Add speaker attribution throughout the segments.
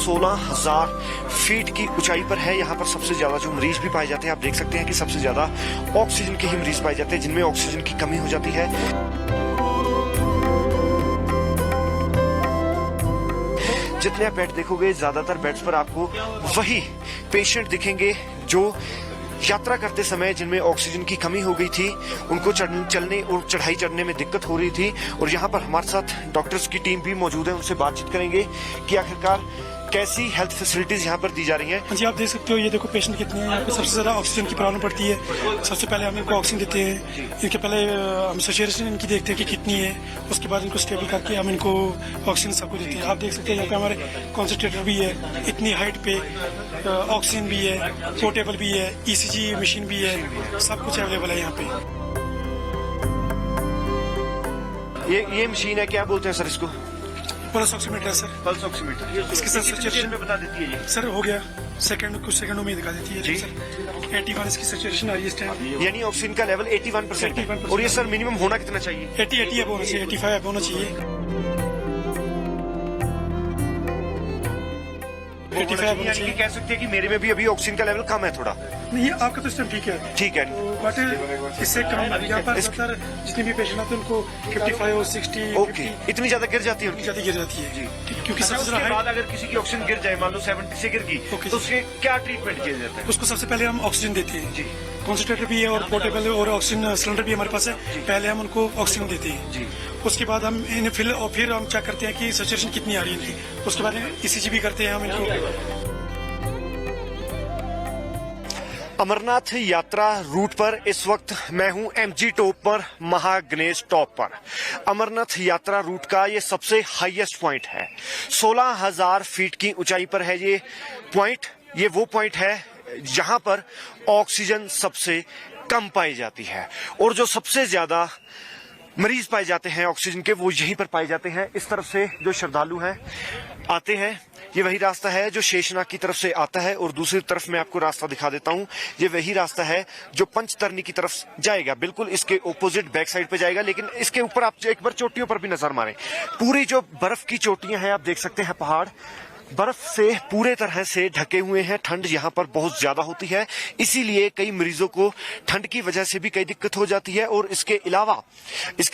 Speaker 1: 16,000 feet की ऊंचाई पर है। यहाँ पर सबसे ज्यादा जो मरीज भी पाए जाते हैं, आप देख सकते हैं कि सबसे ज्यादा ऑक्सीजन के ही मरीज पाए जाते हैं, जिनमें ऑक्सीजन की कमी हो जाती है। जितने आप बेड देखोगे, ज्यादातर बेड्स पर आपको वही पेशेंट दिखेंगे जो यात्रा करते समय जिनमें ऑक्सीजन की कमी हो गई थी, उनको चलने और चढ़ाई चढ़ने में दिक्कत हो रही थी। और यहाँ पर हमारे साथ डॉक्टर्स की टीम भी मौजूद है, उनसे बातचीत करेंगे कि आखिरकार कैसी हेल्थ फैसिलिटीज यहाँ पर दी जा रही हैं।
Speaker 2: जी, आप देख सकते हो, ये देखो पेशेंट कितने हैं यहाँ पे। सबसे ज्यादा ऑक्सीजन की प्रॉब्लम पड़ती है। सबसे पहले हम इनको ऑक्सीजन देते हैं, इनके पहले हम सैचुरेशन इनकी देखते हैं कि कितनी है, उसके बाद इनको स्टेबल करके हम इनको ऑक्सीजन सबको देते हैं। आप देख सकते हैं यहाँ पे हमारे कॉन्सेंट्रेटर भी है, इतनी हाइट पे ऑक्सीजन भी है, पोर्टेबल भी है, ECG मशीन भी है, सब कुछ अवेलेबल है यहाँ पे।
Speaker 1: ये मशीन है, क्या बोलते हैं सर इसको?
Speaker 2: Pulse oximeter sir.
Speaker 1: Pulse oximeter.
Speaker 2: इसके साथ सैचुरेशन
Speaker 1: में बता देती है ये
Speaker 2: सर, हो गया कुछ सेकंडों में दिखा देती है
Speaker 1: जी
Speaker 2: सर। 81 इसकी सैचुरेशन आ रही है इस टाइम,
Speaker 1: यानी ऑक्सीजन का लेवल 81% है। और ये सर मिनिमम होना कितना चाहिए?
Speaker 2: 80 अब होना चाहिए, 85 अब होना चाहिए। 85
Speaker 1: यानी कि कह सकते हैं कि मेरे में भी अभी ऑक्सीजन का लेवल कम है थोड़ा।
Speaker 2: नहीं, आपका तो सिस्टम ठीक है,
Speaker 1: ठीक है।
Speaker 2: बट इससे कम यहाँ पर ज्यादातर जितने भी पेशेंट आते हैं उनको 55 और 60
Speaker 1: ओके, इतनी ज्यादा गिर जाती है उनकी?
Speaker 2: ज्यादा गिर जाती है जी, क्योंकि सबसे
Speaker 1: उसके
Speaker 2: ज्यादा
Speaker 1: बाद अगर किसी की ऑक्सीजन गिर जाए, मान लो 70 से गिर गई, तो उसके क्या ट्रीटमेंट किया जाता है?
Speaker 2: उसको सबसे पहले हम ऑक्सीजन देते हैं
Speaker 1: जी।
Speaker 2: कॉन्सेंट्रेटर भी है और पोर्टेबल और ऑक्सीजन सिलेंडर भी हमारे पास है। पहले हम उनको ऑक्सीजन देते हैं
Speaker 1: जी।
Speaker 2: उसके बाद हम इन्हें फिर हम चेक करते हैं कि सैचुरेशन कितनी आ रही है इनकी। उसके बाद ECG भी करते हैं हम इनको।
Speaker 1: अमरनाथ यात्रा रूट पर इस वक्त मैं हूं MG टॉप पर, महागणेश टॉप पर। अमरनाथ यात्रा रूट का ये सबसे हाईएस्ट पॉइंट है। 16,000 फीट की ऊंचाई पर है ये पॉइंट। ये वो पॉइंट है जहां पर ऑक्सीजन सबसे कम पाई जाती है और जो सबसे ज्यादा मरीज पाए जाते हैं ऑक्सीजन के, वो यहीं पर पाए जाते हैं। इस तरफ से जो श्रद्धालु हैं आते हैं, ये वही रास्ता है जो शेषनाग की तरफ से आता है। और दूसरी तरफ मैं आपको रास्ता दिखा देता हूं, ये वही रास्ता है जो पंचतरनी की तरफ जाएगा, बिल्कुल इसके ऑपोजिट बैक साइड पे जाएगा। लेकिन इसके ऊपर आप एक बार चोटियों पर भी नजर मारें, पूरी जो बर्फ की चोटियां हैं, आप देख सकते हैं पहाड़ बर्फ से पूरे तरह से ढके हुए हैं। ठंड यहाँ पर बहुत ज्यादा होती है, इसीलिए कई मरीजों को ठंड की वजह से भी कई दिक्कत हो जाती है। और इसके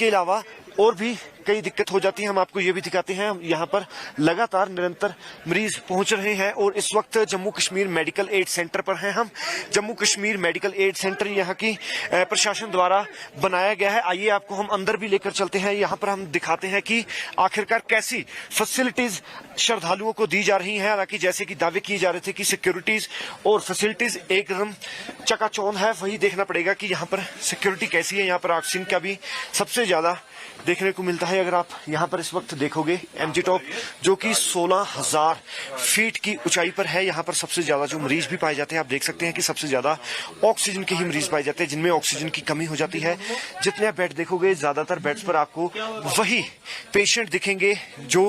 Speaker 1: अलावा और भी कई दिक्कत हो जाती है। हम आपको ये भी दिखाते हैं, यहाँ पर लगातार निरंतर मरीज पहुंच रहे हैं। और इस वक्त Jammu Kashmir medical aid centre पर हैं हम। Jammu Kashmir medical aid centre यहाँ की प्रशासन द्वारा बनाया गया है। आइए आपको हम अंदर भी लेकर चलते हैं। यहाँ पर हम दिखाते हैं कि आखिरकार कैसी फैसिलिटीज श्रद्धालुओं को दी जा रही हैं। हालांकि जैसे कि दावे किए जा रहे थे कि सिक्योरिटीज और फैसिलिटीज एकदम चकाचौंध है, वही देखना पड़ेगा कि यहाँ पर सिक्योरिटी कैसी है। यहाँ पर ऑक्सीजन का भी सबसे ज्यादा देखने को मिलता है। अगर आप यहाँ पर इस वक्त देखोगे, MG टॉप जो कि 16,000 फीट की ऊंचाई पर है, यहाँ पर सबसे ज्यादा जो मरीज भी पाए जाते हैं, आप देख सकते हैं कि सबसे ज्यादा ऑक्सीजन के ही मरीज पाए जाते हैं, जिनमें ऑक्सीजन की कमी हो जाती है। जितने आप बेड देखोगे, ज्यादातर बेड्स पर आपको वही पेशेंट दिखेंगे जो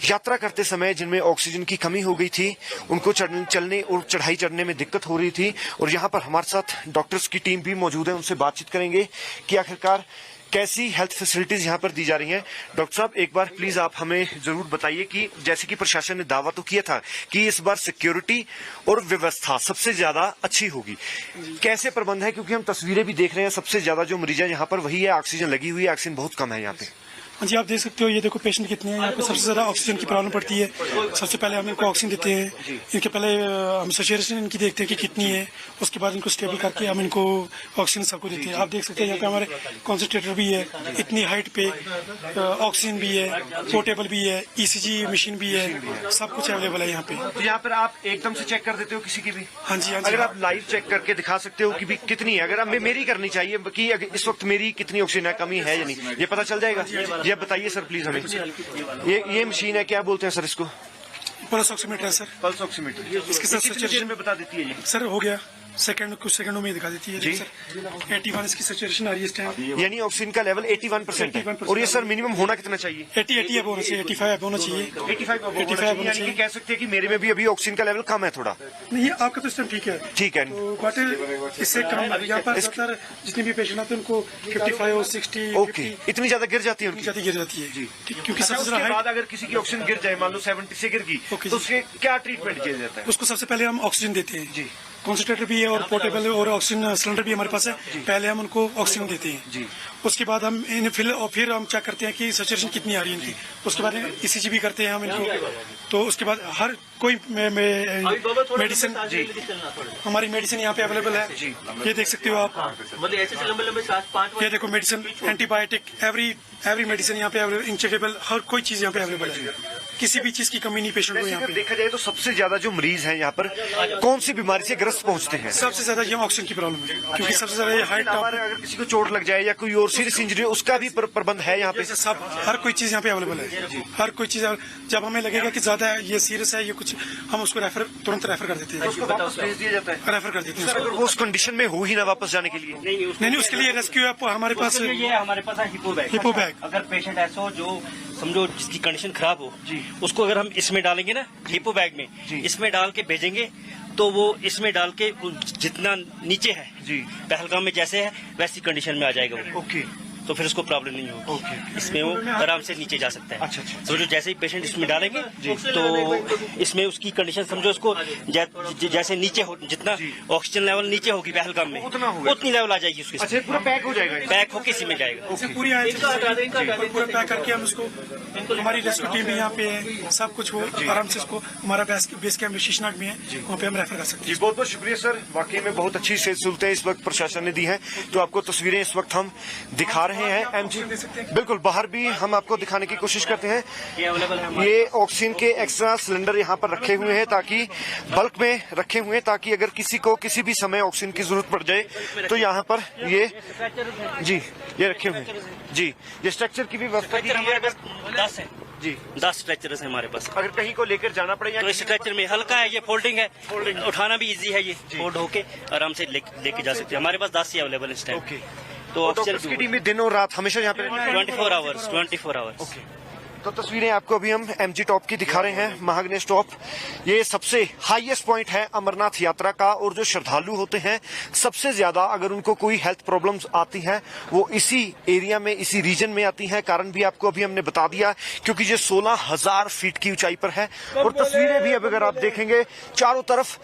Speaker 1: यात्रा करते समय जिनमें ऑक्सीजन की कमी हो गई थी, उनको चलने और चढ़ाई चढ़ने में दिक्कत हो रही थी। और यहाँ पर हमारे साथ डॉक्टर्स की टीम भी मौजूद है, उनसे बातचीत करेंगे कि आखिरकार कैसी हेल्थ फैसिलिटीज यहाँ पर दी जा रही हैं। डॉक्टर साहब, एक बार प्लीज आप हमें जरूर बताइए कि जैसे कि प्रशासन ने दावा तो किया था कि इस बार सिक्योरिटी और व्यवस्था सबसे ज्यादा अच्छी होगी, कैसे प्रबंध है? क्योंकि हम तस्वीरें भी देख रहे हैं, सबसे ज्यादा जो मरीज है यहाँ पर वही है, ऑक्सीजन लगी हुई है, ऑक्सीजन बहुत कम है यहाँ पे।
Speaker 2: जी, आप देख सकते हो, ये देखो पेशेंट कितने हैं यहाँ पे। सबसे ज्यादा ऑक्सीजन की प्रॉब्लम पड़ती है। सबसे पहले हम इनको ऑक्सीजन देते हैं, इनके पहले हम सैचुरेशन इनकी देखते हैं कि कितनी है, उसके बाद इनको स्टेबल करके हम इनको ऑक्सीजन सबको देते हैं। आप देख सकते हैं यहाँ पे हमारे कॉन्सेंट्रेटर भी है, इतनी हाइट पे ऑक्सीजन भी है, पोर्टेबल भी है, ECG मशीन भी है, सब कुछ अवेलेबल है यहाँ पे।
Speaker 1: तो यहाँ पर आप एकदम से चेक कर देते हो किसी की भी?
Speaker 2: हाँ जी,
Speaker 1: अगर आप लाइव चेक करके दिखा सकते हो कि भी कितनी है, अगर आप मेरी करनी चाहिए कि इस वक्त मेरी कितनी ऑक्सीजन है, कमी है या नहीं, ये पता चल जाएगा? ये बताइए सर प्लीज हमें। ये मशीन है, क्या बोलते हैं सर इसको?
Speaker 2: Pulse oximeter sir.
Speaker 1: Pulse oximeter.
Speaker 2: इसके साथ सैचुरेशन
Speaker 1: में बता देती है ये?
Speaker 2: सर, हो गया सेकंड कुछ सेकंडों में दिखा देती है
Speaker 1: जी।
Speaker 2: सर 81 इसकी सैचुरेशन आ रही है इस टाइम।
Speaker 1: यानी ऑक्सीजन का लेवल 81% है
Speaker 2: 81%
Speaker 1: और ये सर मिनिमम होना कितना चाहिए?
Speaker 2: 80 अब होना चाहिए, 85 होना चाहिए।
Speaker 1: 85 होना
Speaker 2: 85
Speaker 1: चाहिए,
Speaker 2: होना
Speaker 1: यानी कि
Speaker 2: चाहिए।
Speaker 1: कह सकते हैं कि मेरे में भी अभी ऑक्सीजन का लेवल कम है थोड़ा।
Speaker 2: नहीं आपका तो इस टाइम ठीक है।
Speaker 1: ठीक है,
Speaker 2: तो बट इससे कम यहाँ पर ज्यादातर जितने भी पेशेंट आते हैं उनको 55 और 60
Speaker 1: ओके, इतनी ज्यादा गिर जाती है उनकी?
Speaker 2: ज्यादा गिर जाती है क्योंकि
Speaker 1: अच्छा,
Speaker 2: सबसे
Speaker 1: उसके
Speaker 2: ज्यादा
Speaker 1: बाद अगर किसी की ऑक्सीजन गिर जाए, मान लो 70 से गिर गई,
Speaker 2: ओके
Speaker 1: तो
Speaker 2: जी।
Speaker 1: उसके क्या ट्रीटमेंट किया जाता है?
Speaker 2: उसको सबसे पहले हम ऑक्सीजन देते हैं
Speaker 1: जी।
Speaker 2: कॉन्सेंट्रेटर भी है और पोर्टेबल और ऑक्सीजन सिलेंडर भी हमारे पास है। पहले हम उनको ऑक्सीजन देते हैं
Speaker 1: जी।
Speaker 2: उसके बाद हम फिर हम चेक करते हैं कि सैचुरेशन कितनी आ रही है इनकी। उसके बाद ECG भी करते हैं हम इनको। तो उसके बाद हर कोई मेडिसिन हमारी मेडिसिन यहाँ पे अवेलेबल है। ये देख सकते हो आप, ये देखो मेडिसिन एंटीबायोटिक एवरी मेडिसिन यहाँ पे अवेलेबल, इंजेक्टेबल हर कोई चीज यहाँ पे अवेलेबल है। किसी भी चीज की कमी नहीं पेशेंट को
Speaker 1: वैसे
Speaker 2: यहाँ
Speaker 1: अगर
Speaker 2: पे।
Speaker 1: देखा जाए तो सबसे ज्यादा जो मरीज हैं यहाँ पर कौन सी बीमारी से ग्रस्त पहुंचते हैं?
Speaker 2: सबसे ज्यादा ये ऑक्सीजन की प्रॉब्लम है क्योंकि सबसे ज्यादा ये हाइट
Speaker 1: हमारे अगर किसी को चोट लग जाए या कोई और सीरियस इंजरी, उसका भी प्रबंध है यहाँ पे?
Speaker 2: सब हर कोई चीज यहाँ पे अवेलेबल है। हर कोई चीज जब हमें लगेगा कि ज्यादा ये सीरियस है ये कुछ, हम उसको तुरंत रेफर कर देते हैं।
Speaker 1: उसको वापस भेज दिया जाता है?
Speaker 2: रेफर कर देते हैं
Speaker 1: सर, अगर वो उस कंडीशन में हो ही ना वापस जाने के लिए?
Speaker 2: नहीं उसके लिए रेस्क्यू ऐप हमारे पास
Speaker 3: ये हमारे पास है हिपो बैग।
Speaker 2: Hippo bag.
Speaker 3: अगर पेशेंट ऐसा हो जो समझो जिसकी कंडीशन खराब हो
Speaker 1: जी।
Speaker 3: उसको अगर हम इसमें डालेंगे ना हिपो बैग में,
Speaker 1: जी।
Speaker 3: इसमें डाल के भेजेंगे तो वो इसमें डाल के जितना नीचे है
Speaker 1: जी।
Speaker 3: पहलगाम में जैसे है वैसी कंडीशन में आ जाएगा वो,
Speaker 1: ओके,
Speaker 3: तो फिर उसको प्रॉब्लम नहीं होगी।
Speaker 1: ओके।
Speaker 3: इसमें वो आराम से नीचे जा सकता है।
Speaker 1: अच्छा, अच्छा।
Speaker 3: समझो जैसे ही पेशेंट इसमें डालेंगे तो इसमें उसकी कंडीशन समझो उसको जैसे नीचे हो, जितना ऑक्सीजन लेवल नीचे होगी पहलगाम में
Speaker 1: उतना होगा।
Speaker 3: उतनी लेवल आ जाएगी उसकी।
Speaker 1: अच्छा, पूरा पैक हो जाएगा?
Speaker 3: पैक होके इसी में जाएगा।
Speaker 2: पूरी पूरा पैक करके हम उसको, हमारी रेस्क्यू टीम भी यहाँ पे है, सब कुछ वो आराम से उसको, हमारा बेस कैंप शीशनाग में है, वहाँ पे हम रेफर कर सकते
Speaker 1: जी,
Speaker 2: हैं।
Speaker 1: बहुत बहुत शुक्रिया सर। वाकई में बहुत अच्छी सहूलतें इस वक्त प्रशासन ने दी हैं। तो आपको तस्वीरें इस वक्त हम दिखा रहे हैं एमजी, बिल्कुल बाहर भी हम आपको दिखाने की कोशिश करते हैं।
Speaker 3: ये अवेलेबल है हमारे
Speaker 1: ये ऑक्सीजन के एक्स्ट्रा सिलेंडर यहाँ पर रखे हुए हैं, ताकि बल्क में रखे हुए हैं, ताकि अगर किसी को किसी भी समय ऑक्सीजन की जरूरत पड़ जाए तो यहाँ पर ये जी ये रखे हुए हैं। जी, ये स्ट्रक्चर की भी व्यवस्था की गई है। अगर
Speaker 3: 10 है
Speaker 1: जी
Speaker 3: 10 स्ट्रेचर्स है हमारे पास।
Speaker 1: अगर कहीं को लेकर जाना पड़े या
Speaker 3: तो इस स्ट्रेचर में हल्का है, ये फोल्डिंग है, उठाना भी इजी है, ये फोल्ड होके आराम से लेके जा सकते हैं। हमारे पास 10 ही अवेलेबल इस टाइम।
Speaker 1: ओके,
Speaker 3: तो
Speaker 1: डॉक्टर्स की टीम भी दिन और रात हमेशा यहाँ पे रहती है?
Speaker 3: 24 आवर्स।
Speaker 1: तो तस्वीरें आपको अभी हम एमजी टॉप की दिखा रहे हैं, महागणेश टॉप। ये सबसे हाईएस्ट पॉइंट है अमरनाथ यात्रा का, और जो श्रद्धालु होते हैं सबसे ज्यादा अगर उनको कोई हेल्थ प्रॉब्लम्स आती हैं वो इसी एरिया में, इसी रीजन में आती हैं। कारण भी आपको अभी हमने बता दिया, क्योंकि ये 16,000 फीट की ऊंचाई पर है। और तस्वीरें भी अब अगर आप देखेंगे, चारों तरफ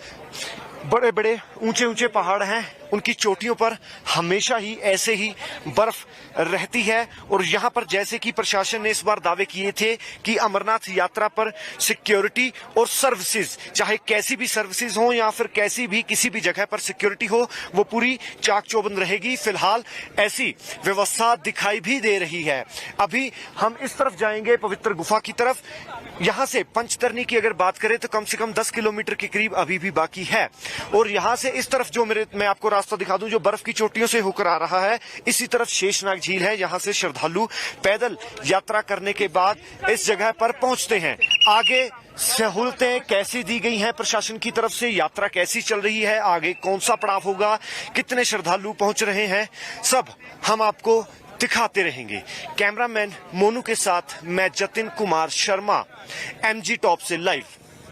Speaker 1: बड़े बड़े ऊंचे ऊंचे पहाड़ हैं, उनकी चोटियों पर हमेशा ही ऐसे ही बर्फ रहती है। और यहाँ पर जैसे कि प्रशासन ने इस बार दावे किए थे कि अमरनाथ यात्रा पर सिक्योरिटी और सर्विसेज, चाहे कैसी भी सर्विसेज हो या फिर कैसी भी किसी भी जगह पर सिक्योरिटी हो, वो पूरी चाक चौबंद रहेगी। फिलहाल ऐसी व्यवस्था दिखाई भी दे रही है। अभी हम इस तरफ जाएंगे, पवित्र गुफा की तरफ। यहाँ से पंचतरनी की अगर बात करें तो कम से कम 10 किलोमीटर के करीब अभी भी बाकी है। और यहाँ से इस तरफ जो मैं आपको रास्ता दिखा दूं, जो बर्फ की चोटियों से होकर आ रहा है, इसी तरफ शेषनाग झील है। यहाँ से श्रद्धालु पैदल यात्रा करने के बाद इस जगह पर पहुंचते हैं। आगे सहूलतें कैसी दी गई हैं प्रशासन की तरफ से, यात्रा कैसी चल रही है, आगे कौन सा पड़ाव होगा, कितने श्रद्धालु पहुंच रहे हैं, सब हम आपको दिखाते रहेंगे। कैमरामैन मोनू के साथ मैं जतिन कुमार शर्मा, एमजी टॉप से लाइव।